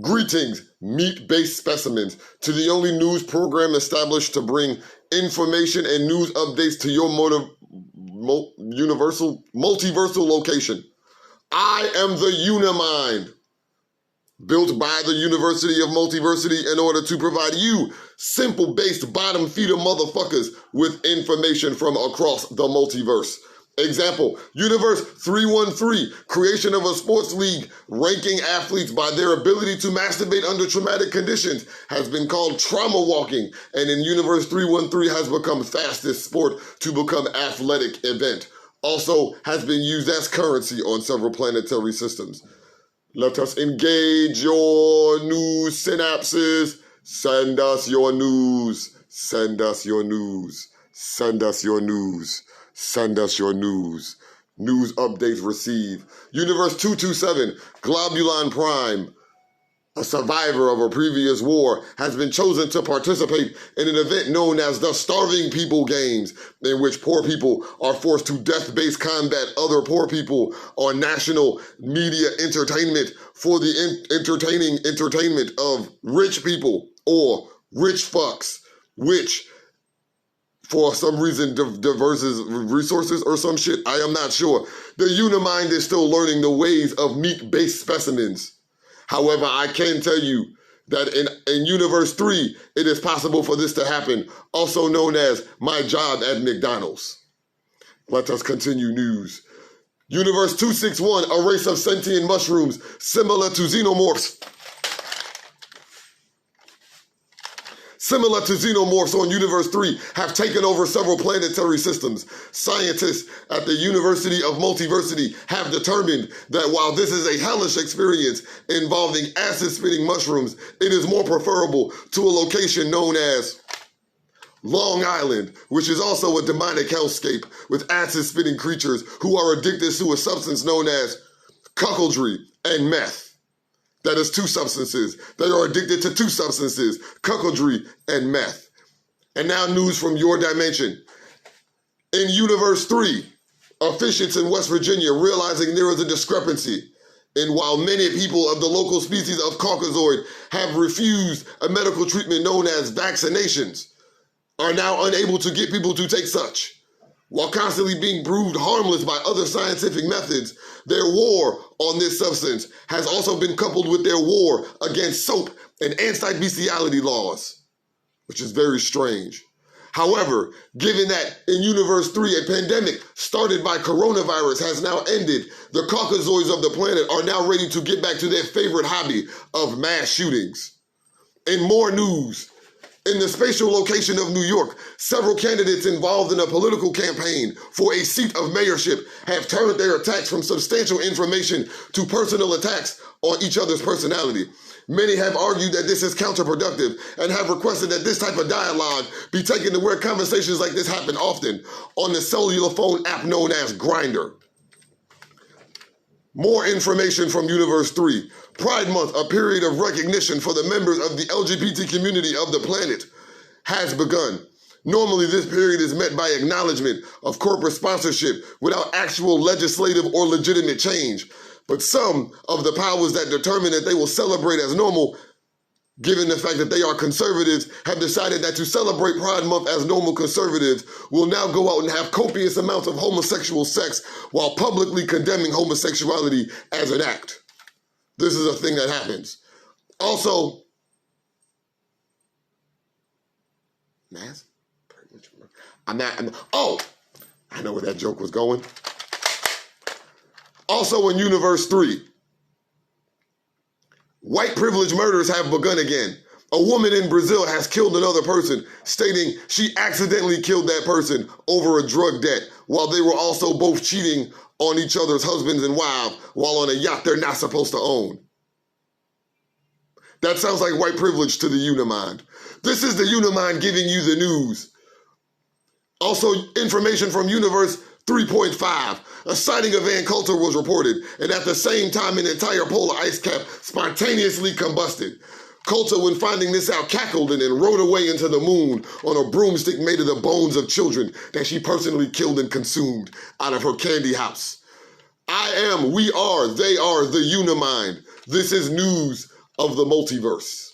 Greetings, meat-based specimens, to the only news program established to bring information and news updates to your multiversal location. I am the Unimind, built by the University of Multiversity in order to provide you simple-based bottom-feeder motherfuckers with information from across the multiverse. Example, Universe 313, creation of a sports league ranking athletes by their ability to masturbate under traumatic conditions, has been called trauma walking, and in Universe 313 has become fastest sport to become athletic event. Also has been used as currency on several planetary systems. Let us engage your news synapses. Send us your news. Send us your news. Send us your news. Send us your news. News updates receive. Universe 227, Globulon Prime, a survivor of a previous war, has been chosen to participate in an event known as the Starving People Games, in which poor people are forced to death-based combat other poor people on national media entertainment for the entertainment of rich people or rich fucks, which for some reason diverses resources or some shit. I am not sure. The Unimind is still learning the ways of meat-based specimens. However, I can tell you that in Universe 3, it is possible for this to happen, also known as my job at McDonald's. Let us continue news. Universe 261, a race of sentient mushrooms similar to xenomorphs. Similar to xenomorphs on Universe 3 have taken over several planetary systems. Scientists at the University of Multiversity have determined that while this is a hellish experience involving acid-spitting mushrooms, it is more preferable to a location known as Long Island, which is also a demonic hellscape with acid-spitting creatures who are addicted to a substance known as cuckoldry and meth. That is two substances. They are addicted to two substances, cuckoldry and meth. And now news from your dimension. In Universe 3, officials in West Virginia realizing there is a discrepancy in while many people of the local species of Caucasoid have refused a medical treatment known as vaccinations, are now unable to get people to take such. While constantly being proved harmless by other scientific methods, their war on this substance has also been coupled with their war against soap and anti-bestiality laws, which is very strange. However, given that in Universe 3 a pandemic started by coronavirus has now ended, the Caucasoids of the planet are now ready to get back to their favorite hobby of mass shootings. In more news, in the spatial location of New York, several candidates involved in a political campaign for a seat of mayorship have turned their attacks from substantial information to personal attacks on each other's personality. Many have argued that this is counterproductive and have requested that this type of dialogue be taken to where conversations like this happen often on the cellular phone app known as Grindr. More information from Universe 3. Pride Month, a period of recognition for the members of the LGBT community of the planet, has begun. Normally, this period is met by acknowledgement of corporate sponsorship without actual legislative or legitimate change. But some of the powers that determine that they will celebrate as normal, given the fact that they are conservatives, have decided that to celebrate Pride Month as normal conservatives will now go out and have copious amounts of homosexual sex while publicly condemning homosexuality as an act. This is a thing that happens. Also, I know where that joke was going. Also in Universe 3, white privilege murders have begun again. A woman in Brazil has killed another person, stating she accidentally killed that person over a drug debt, while they were also both cheating on each other's husbands and wives while on a yacht they're not supposed to own. That sounds like white privilege to the Unimind. This is the Unimind giving you the news. Also, information from Universe 3.5. A sighting of Van Coulter was reported, and at the same time an entire polar ice cap spontaneously combusted. Coulter, when finding this out, cackled and rode away into the moon on a broomstick made of the bones of children that she personally killed and consumed out of her candy house. I am, we are, they are the Unimind. This is news of the multiverse.